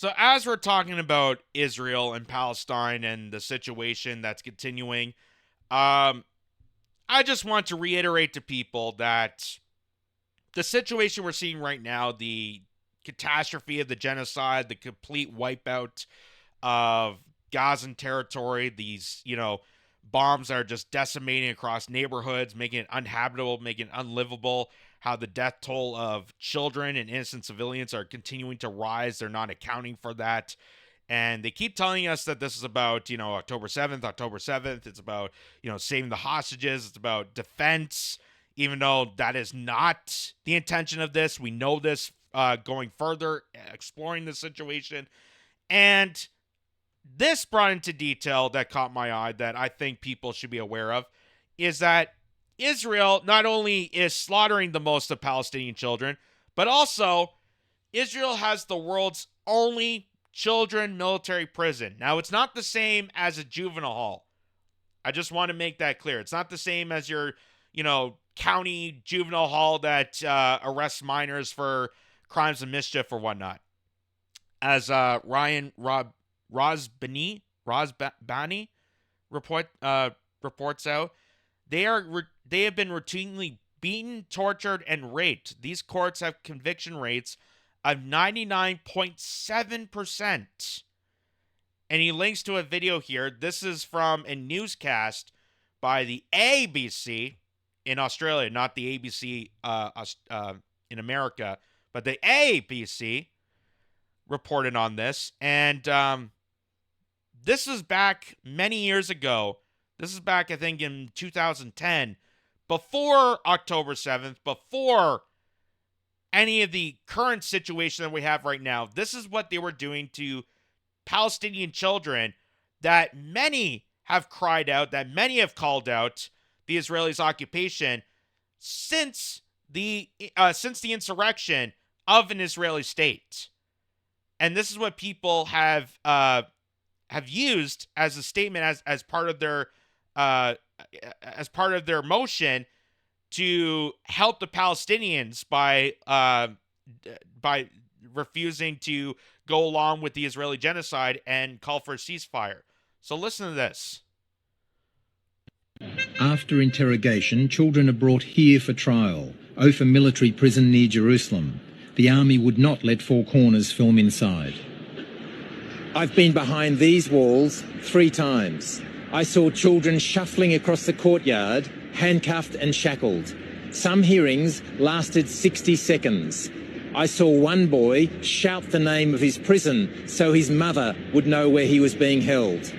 So as we're talking about Israel and Palestine and the situation that's continuing, um, I just want to reiterate to people that the situation we're seeing right now, the catastrophe of the genocide, the complete wipeout of Gazan territory, these, bombs are just decimating across neighborhoods, making it uninhabitable, making it unlivable, how the death toll of children and innocent civilians are continuing to rise. They're not accounting for that. And they keep telling us that this is about, October 7th, October 7th. It's about, saving the hostages. It's about defense, even though that is not the intention of this. We know this going further, exploring the situation. And this brought into detail that caught my eye that I think people should be aware of is that Israel not only is slaughtering the most of Palestinian children, but also Israel has the world's only children military prison. Now, it's not the same as a juvenile hall. I just want to make that clear. It's not the same as your, county juvenile hall that arrests minors for crimes of mischief or whatnot. As Rosbani reports out, they have been routinely beaten, tortured, and raped. These courts have conviction rates of 99.7%. And he links to a video here. This is from a newscast by the ABC in Australia, not the ABC in America, but the ABC reported on this. And this is back many years ago. This is back, I think, in 2010, before October 7th, before any of the current situation that we have right now. This is what they were doing to Palestinian children that many have cried out, that many have called out the Israelis' occupation since the insurrection of an Israeli state. And this is what people have used as a statement as part of their motion to help the Palestinians by refusing to go along with the Israeli genocide and call for a ceasefire. So listen to this. After interrogation, children are brought here for trial. Ophir military prison near Jerusalem. The army would not let Four Corners film inside. I've been behind these walls 3 times. I saw children shuffling across the courtyard, handcuffed and shackled. Some hearings lasted 60 seconds. I saw one boy shout the name of his prison so his mother would know where he was being held.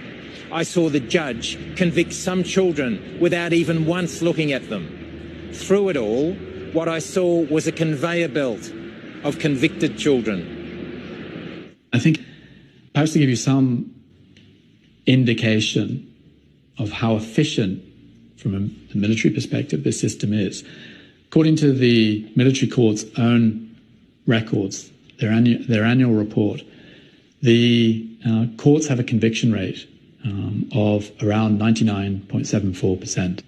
I saw the judge convict some children without even once looking at them. Through it all, what I saw was a conveyor belt of convicted children. I think perhaps to give you some indication of how efficient from a military perspective this system is. According to the military court's own records, their annual report, the courts have a conviction rate of around 99.74%.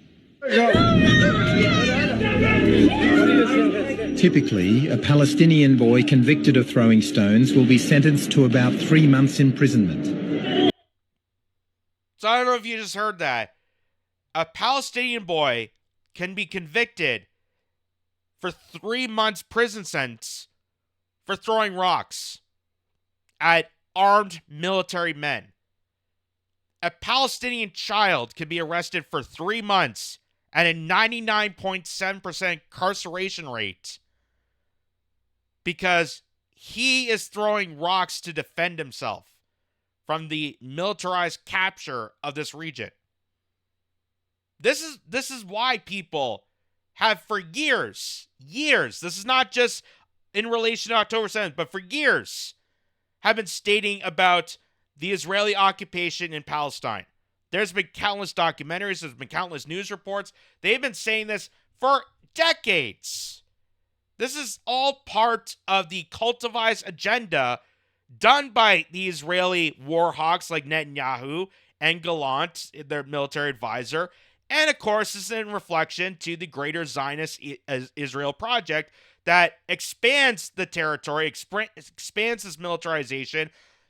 Typically, a Palestinian boy convicted of throwing stones will be sentenced to about 3 months imprisonment. So I don't know if you just heard that. A Palestinian boy can be convicted for 3 months prison sentence for throwing rocks at armed military men. A Palestinian child can be arrested for 3 months at a 99.7% incarceration rate because he is throwing rocks to defend himself from the militarized capture of this region. This is why people have for years, this is not just in relation to October 7th, but for years, have been stating about the Israeli occupation in Palestine. There's been countless documentaries, there's been countless news reports. They've been saying this for decades. This is all part of the cultivized agenda done by the Israeli war hawks like Netanyahu and Gallant, their military advisor. And of course, this is in reflection to the greater Zionist Israel project that expands the territory, expands this militarization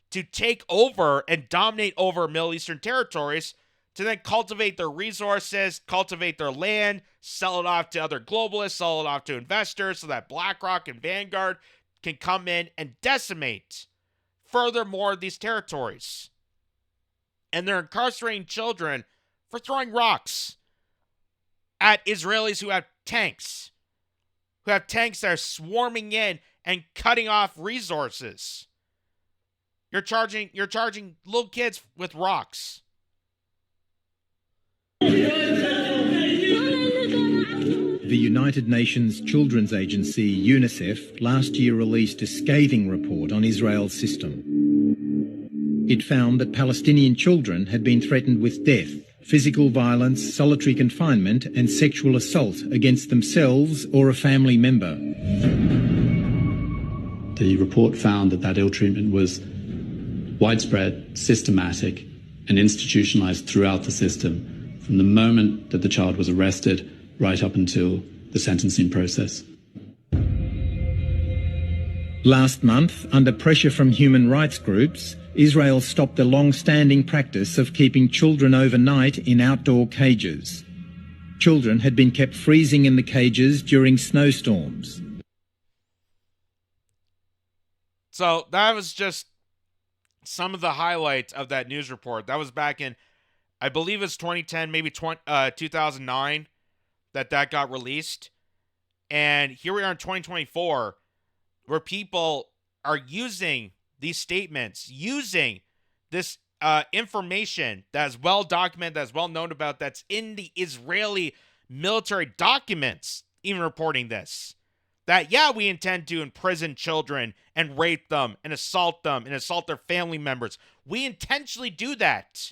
to take over and dominate over Middle Eastern territories, to then cultivate their resources, cultivate their land, sell it off to other globalists, sell it off to investors so that BlackRock and Vanguard can come in and decimate furthermore these territories. And they're incarcerating children for throwing rocks at Israelis who have tanks that are swarming in and cutting off resources. You're charging little kids with rocks. The United Nations Children's Agency, UNICEF, last year released a scathing report on Israel's system. It found that Palestinian children had been threatened with death, physical violence, solitary confinement, and sexual assault against themselves or a family member. The report found that ill treatment was widespread, systematic, and institutionalized throughout the system, from the moment that the child was arrested right up until the sentencing process. Last month, under pressure from human rights groups, Israel stopped the long-standing practice of keeping children overnight in outdoor cages. Children had been kept freezing in the cages during snowstorms. So that was just some of the highlights of that news report. That was back in, I believe it's 2010, maybe 2009 that got released. And here we are in 2024, where people are using these statements, using this information that is well documented, that's well known about, that's in the Israeli military documents, even reporting this. That, yeah, we intend to imprison children and rape them and assault their family members. We intentionally do that.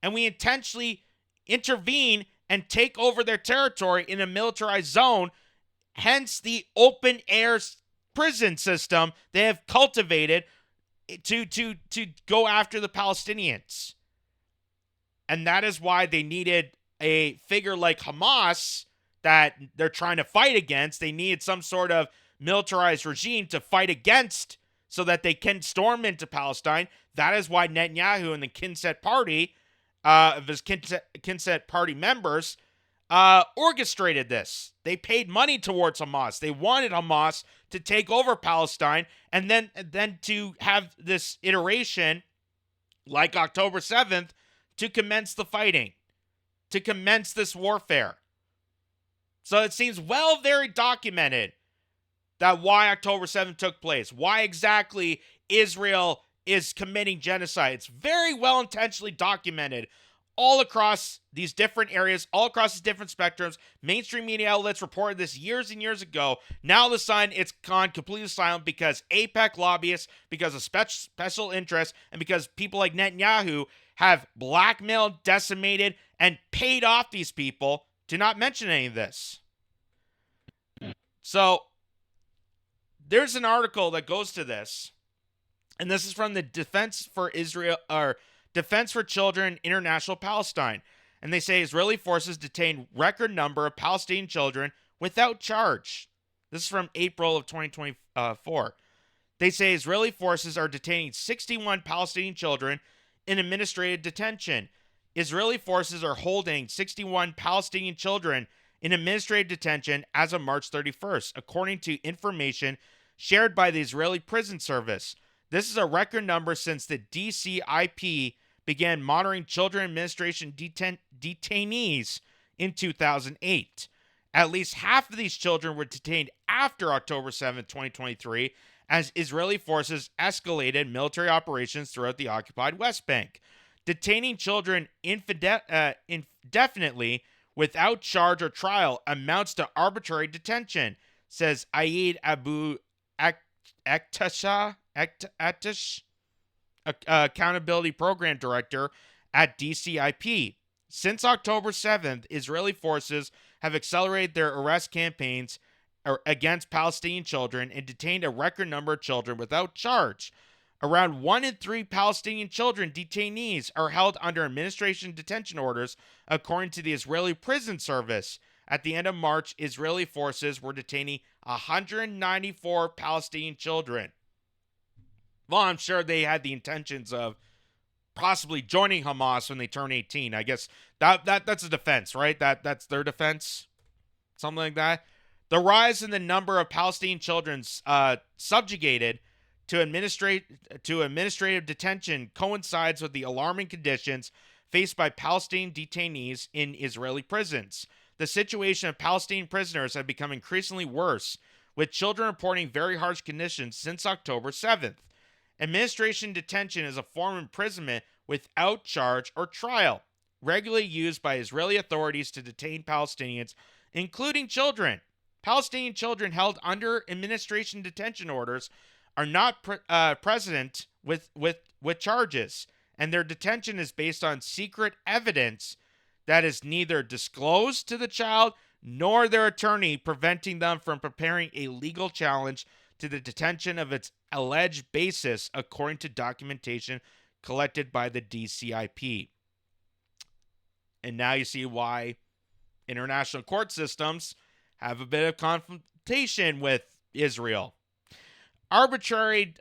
And we intentionally intervene and take over their territory in a militarized zone, hence the open air prison system they have cultivated to go after the Palestinians. And that is why they needed a figure like Hamas that they're trying to fight against. They needed some sort of militarized regime to fight against so that they can storm into Palestine. That is why Netanyahu and the Knesset party, of his Knesset party members, orchestrated this. They paid money towards Hamas. They wanted Hamas to take over Palestine, and then to have this iteration like October 7th to commence the fighting, to commence this warfare. So it seems very documented that why October 7th took place, why exactly Israel is committing genocide. It's very well intentionally documented all across these different areas, all across these different spectrums. Mainstream media outlets reported this years and years ago. Now all of a sudden, it's gone completely silent because AIPAC lobbyists, because of special interests, and because people like Netanyahu have blackmailed, decimated, and paid off these people to not mention any of this. So there's an article that goes to this, and this is from the Defense for Israel, or Defense for Children International Palestine. And they say Israeli forces detained record number of Palestinian children without charge. This is from April of 2024. They say Israeli forces are detaining 61 Palestinian children in administrative detention. Israeli forces are holding 61 Palestinian children in administrative detention as of March 31st, according to information shared by the Israeli Prison Service. This is a record number since the DCIP began monitoring children administration detainees in 2008. At least half of these children were detained after October 7, 2023, as Israeli forces escalated military operations throughout the occupied West Bank. Detaining children indefinitely without charge or trial amounts to arbitrary detention, says Aid Abu Aktash, Accountability Program Director at DCIP. Since October 7th, Israeli forces have accelerated their arrest campaigns against Palestinian children and detained a record number of children without charge. Around 1 in 3 Palestinian children detainees are held under administration detention orders, according to the Israeli Prison Service, At the end of March, Israeli forces were detaining 194 Palestinian children. Well, I'm sure they had the intentions of possibly joining Hamas when they turn 18. I guess that's a defense, right? That's their defense, something like that. The rise in the number of Palestinian children subjugated to administrative detention coincides with the alarming conditions faced by Palestinian detainees in Israeli prisons. The situation of Palestinian prisoners has become increasingly worse, with children reporting very harsh conditions since October 7th. Administration detention is a form of imprisonment without charge or trial, regularly used by Israeli authorities to detain Palestinians, including children. Palestinian children held under administration detention orders are not present with charges, and their detention is based on secret evidence that is neither disclosed to the child nor their attorney, preventing them from preparing a legal challenge to the detention of its alleged basis, according to documentation collected by the DCIP. And now you see why international court systems have a bit of confrontation with Israel. Arbitrarily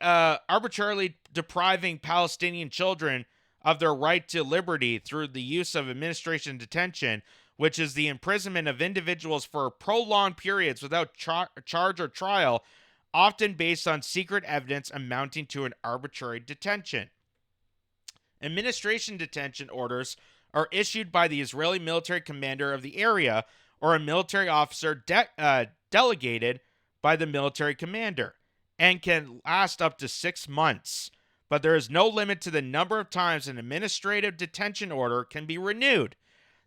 depriving Palestinian children of their right to liberty through the use of administration detention, which is the imprisonment of individuals for prolonged periods without charge or trial, often based on secret evidence amounting to an arbitrary detention. Administration detention orders are issued by the Israeli military commander of the area or a military officer delegated by the military commander, and can last up to 6 months. But there is no limit to the number of times an administrative detention order can be renewed.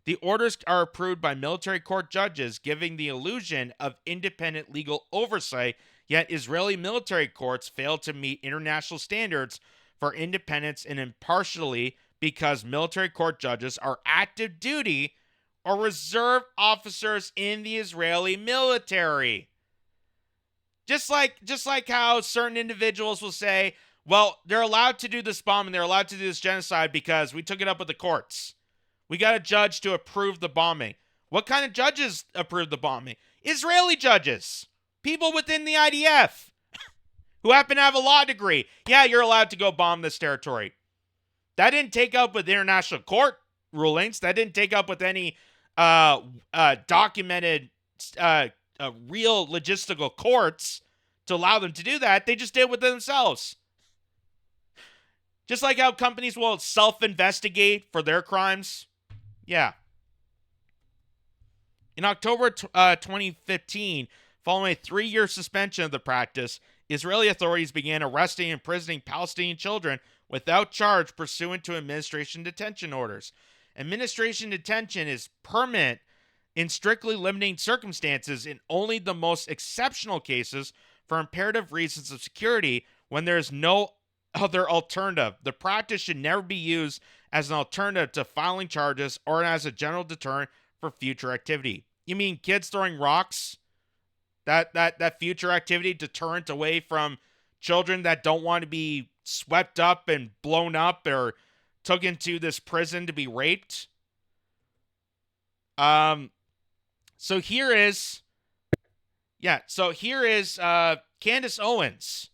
The orders are approved by military court judges, giving the illusion of independent legal oversight, yet Israeli military courts fail to meet international standards for independence and impartiality because military court judges are active duty or reserve officers in the Israeli military. Just like how certain individuals will say, well, they're allowed to do this bombing, they're allowed to do this genocide because we took it up with the courts. We got a judge to approve the bombing. What kind of judges approved the bombing? Israeli judges. People within the IDF who happen to have a law degree. Yeah, you're allowed to go bomb this territory. That didn't take up with international court rulings. That didn't take up with any documented real logistical courts to allow them to do that. They just did it with themselves. Just like how companies will self-investigate for their crimes. Yeah. In October 2015, following a 3-year suspension of the practice, Israeli authorities began arresting and imprisoning Palestinian children without charge pursuant to administration detention orders. Administration detention is permanent in strictly limiting circumstances in only the most exceptional cases for imperative reasons of security when there is no other alternative. The practice should never be used as an alternative to filing charges or as a general deterrent for future activity. You mean kids throwing rocks? That future activity deterrent away from children that don't want to be swept up and blown up or took into this prison to be raped? So here is Candace Owens.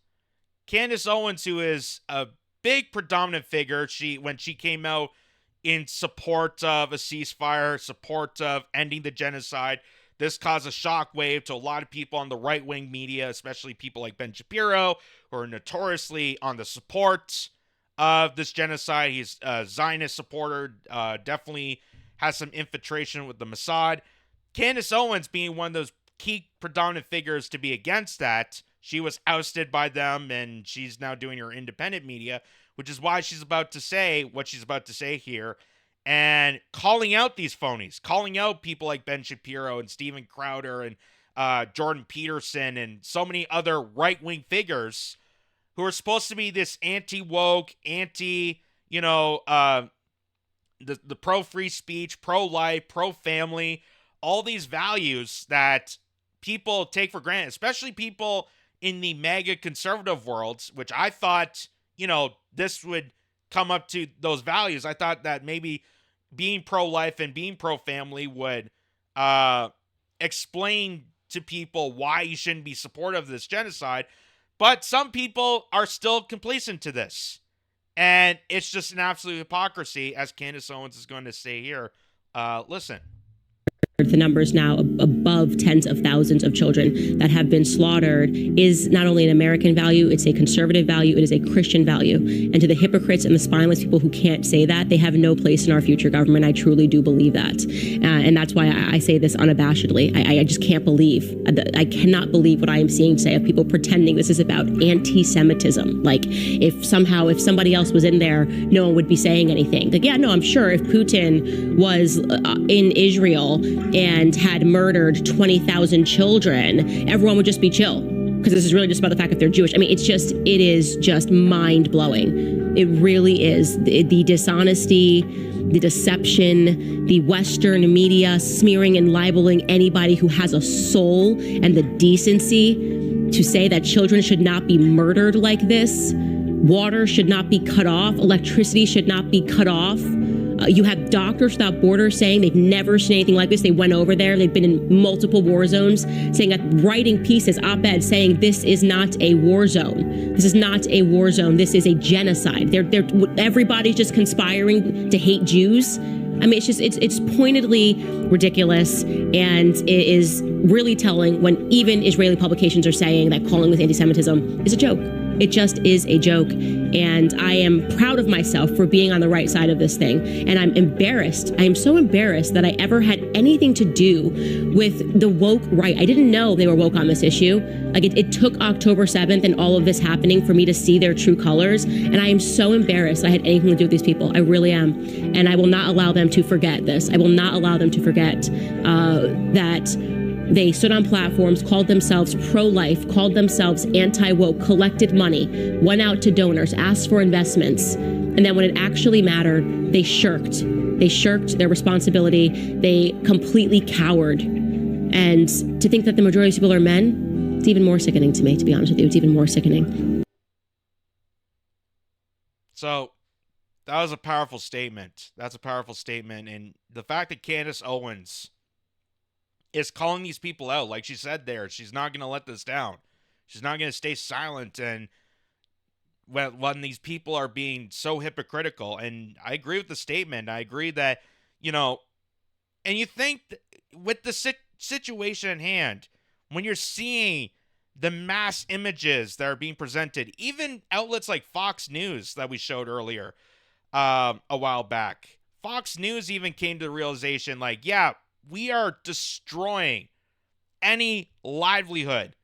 Candace Owens, who is a big predominant figure, when she came out in support of a ceasefire, support of ending the genocide, this caused a shockwave to a lot of people on the right-wing media, especially people like Ben Shapiro, who are notoriously on the support of this genocide. He's a Zionist supporter, definitely has some infiltration with the Mossad. Candace Owens being one of those key predominant figures to be against that. She was ousted by them, and she's now doing her independent media, which is why she's about to say what she's about to say here, and calling out these phonies, calling out people like Ben Shapiro and Steven Crowder and Jordan Peterson and so many other right-wing figures who are supposed to be this anti-woke, the pro-free speech, pro-life, pro-family, all these values that people take for granted, especially people in the MAGA conservative worlds, which I thought, this would come up to those values. I thought that maybe being pro-life and being pro-family would explain to people why you shouldn't be supportive of this genocide. But some people are still complacent to this. And it's just an absolute hypocrisy, as Candace Owens is going to say here. Listen. The numbers now above tens of thousands of children that have been slaughtered is not only an American value, it's a conservative value, it is a Christian value. And to the hypocrites and the spineless people who can't say that, they have no place in our future government. I truly do believe that. And that's why I say this unabashedly. I just can't believe, I cannot believe what I am seeing today of people pretending this is about anti-Semitism. Like if somebody else was in there, no one would be saying anything. Like, yeah, no, I'm sure if Putin was in Israel and had murdered 20,000 children, everyone would just be chill. Because this is really just about the fact that they're Jewish. I mean, it is just mind-blowing. It really is. The dishonesty, the deception, the Western media smearing and libeling anybody who has a soul and the decency to say that children should not be murdered like this. Water should not be cut off. Electricity should not be cut off. You have Doctors Without Borders saying they've never seen anything like this. They went over there. They've been in multiple war zones, saying that, writing pieces, op-eds, saying this is not a war zone. This is not a war zone. This is a genocide. Everybody's just conspiring to hate Jews. I mean, it's pointedly ridiculous, and it is really telling when even Israeli publications are saying that calling this anti-Semitism is a joke. It just is a joke. And I am proud of myself for being on the right side of this thing. And I'm embarrassed. I am so embarrassed that I ever had anything to do with the woke right. I didn't know they were woke on this issue. Like it took October 7th and all of this happening for me to see their true colors. And I am so embarrassed I had anything to do with these people. I really am. And I will not allow them to forget this. I will not allow them to forget that they stood on platforms, called themselves pro-life, called themselves anti-woke, collected money, went out to donors, asked for investments. And then when it actually mattered, they shirked. They shirked their responsibility. They completely cowered. And to think that the majority of people are men, it's even more sickening to me, to be honest with you. It's even more sickening. So that was a powerful statement. That's a powerful statement. And the fact that Candace Owens is calling these people out, like she said there, she's not going to let this down. She's not going to stay silent and when these people are being so hypocritical. And I agree with the statement. I agree that, and you think with the situation at hand, when you're seeing the mass images that are being presented, even outlets like Fox News that we showed earlier a while back, Fox News even came to the realization, like, yeah, we are destroying any livelihood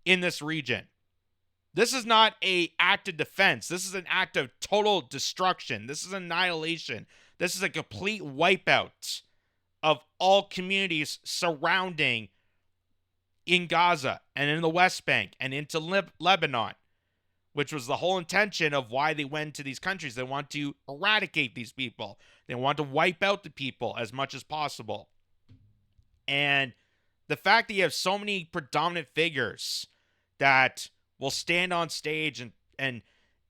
in this region. This is not an act of defense. This is an act of total destruction. This is annihilation. This is a complete wipeout of all communities surrounding in Gaza and in the West Bank and into Lebanon, which was the whole intention of why they went to these countries. They want to eradicate these people. They want to wipe out the people as much as possible. And the fact that you have so many predominant figures that will stand on stage and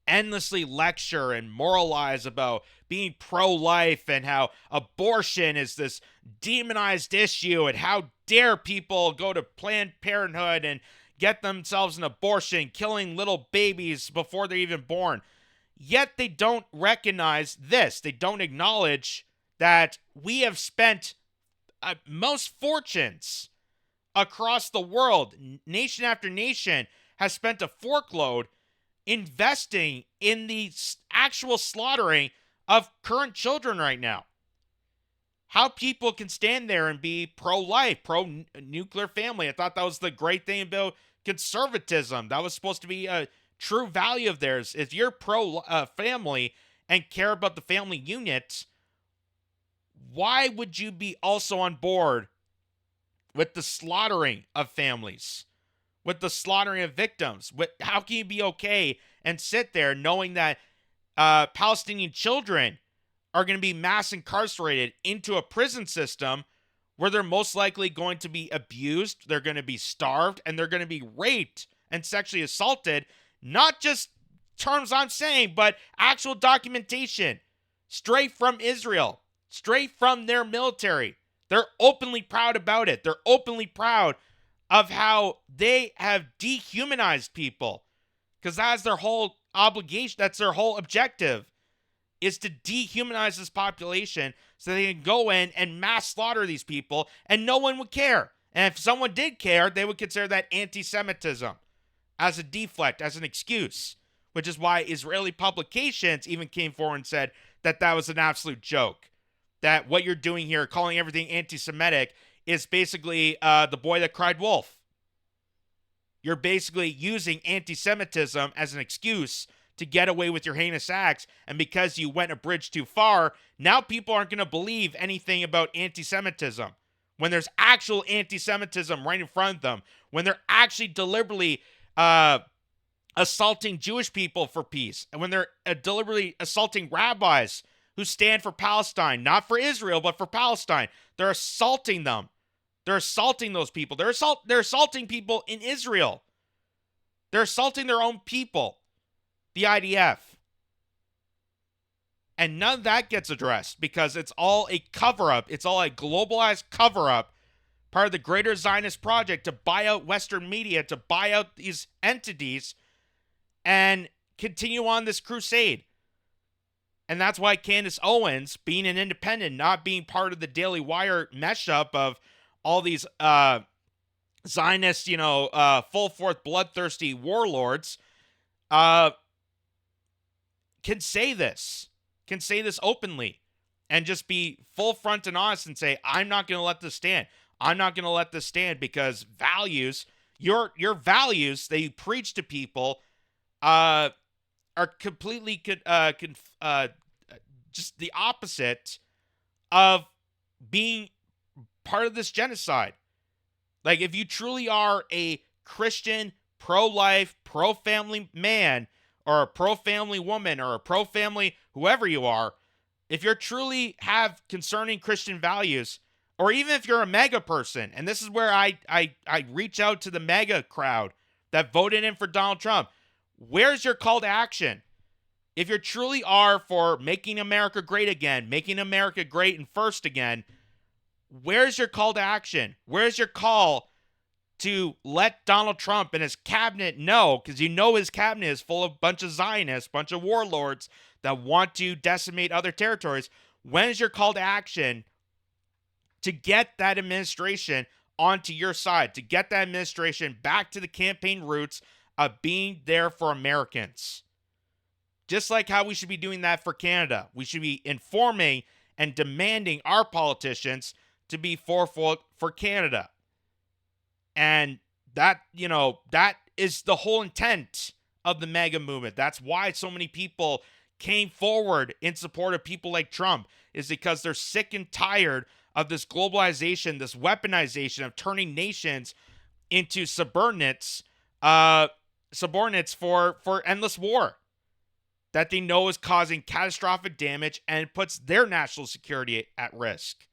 endlessly lecture and moralize about being pro-life and how abortion is this demonized issue and how dare people go to Planned Parenthood and get themselves an abortion, killing little babies before they're even born. Yet they don't recognize this. They don't acknowledge that we have spent most fortunes across the world, nation after nation, has spent a forkload investing in the actual slaughtering of current children right now. How people can stand there and be pro-life, pro-nuclear family. I thought that was the great thing about conservatism. That was supposed to be a true value of theirs. If you're pro-family and care about the family unit, why would you be also on board with the slaughtering of families, with the slaughtering of victims? How can you be okay and sit there knowing that Palestinian children are going to be mass incarcerated into a prison system where they're most likely going to be abused, they're going to be starved, and they're going to be raped and sexually assaulted? Not just terms I'm saying, but actual documentation straight from Israel, straight from their military. They're openly proud about it. They're openly proud of how they have dehumanized people, because that's their whole obligation. That's their whole objective, is to dehumanize this population so they can go in and mass slaughter these people and no one would care. And if someone did care, they would consider that anti-Semitism, as a deflect, as an excuse, which is why Israeli publications even came forward and said that that was an absolute joke. That what you're doing here, calling everything anti-Semitic, is basically the boy that cried wolf. You're basically using anti-Semitism as an excuse to get away with your heinous acts, and because you went a bridge too far, now people aren't going to believe anything about anti-Semitism. When there's actual anti-Semitism right in front of them, when they're actually deliberately assaulting Jewish people for peace, and when they're deliberately assaulting rabbis who stand for Palestine, not for Israel, but for Palestine. They're assaulting them. They're assaulting those people. They're assaulting people in Israel. They're assaulting their own people, the IDF. And none of that gets addressed because it's all a cover-up. It's all a globalized cover-up, part of the greater Zionist project to buy out Western media, to buy out these entities, and continue on this crusade. And that's why Candace Owens, being an independent, not being part of the Daily Wire mesh-up of all these Zionist, full-forth bloodthirsty warlords, can say this openly and just be full front and honest and say, I'm not going to let this stand. I'm not going to let this stand because values, your values that you preach to people are completely just the opposite of being part of this genocide. Like, if you truly are a Christian, pro-life, pro-family man, or a pro-family woman, or a pro-family whoever you are, if you truly have concerning Christian values, or even if you're a MAGA person, and this is where I reach out to the MAGA crowd that voted in for Donald Trump, where's your call to action? If you truly are for making America great again, making America great and first again, where's your call to action? Where's your call to let Donald Trump and his cabinet know, because you know his cabinet is full of a bunch of Zionists, bunch of warlords that want to decimate other territories. When is your call to action to get that administration onto your side, to get that administration back to the campaign roots of being there for Americans? Just like how we should be doing that for Canada. We should be informing and demanding our politicians to be forthful for Canada. And that is the whole intent of the MAGA movement. That's why so many people came forward in support of people like Trump, is because they're sick and tired of this globalization, this weaponization of turning nations into subordinates for endless war that they know is causing catastrophic damage and puts their national security at risk.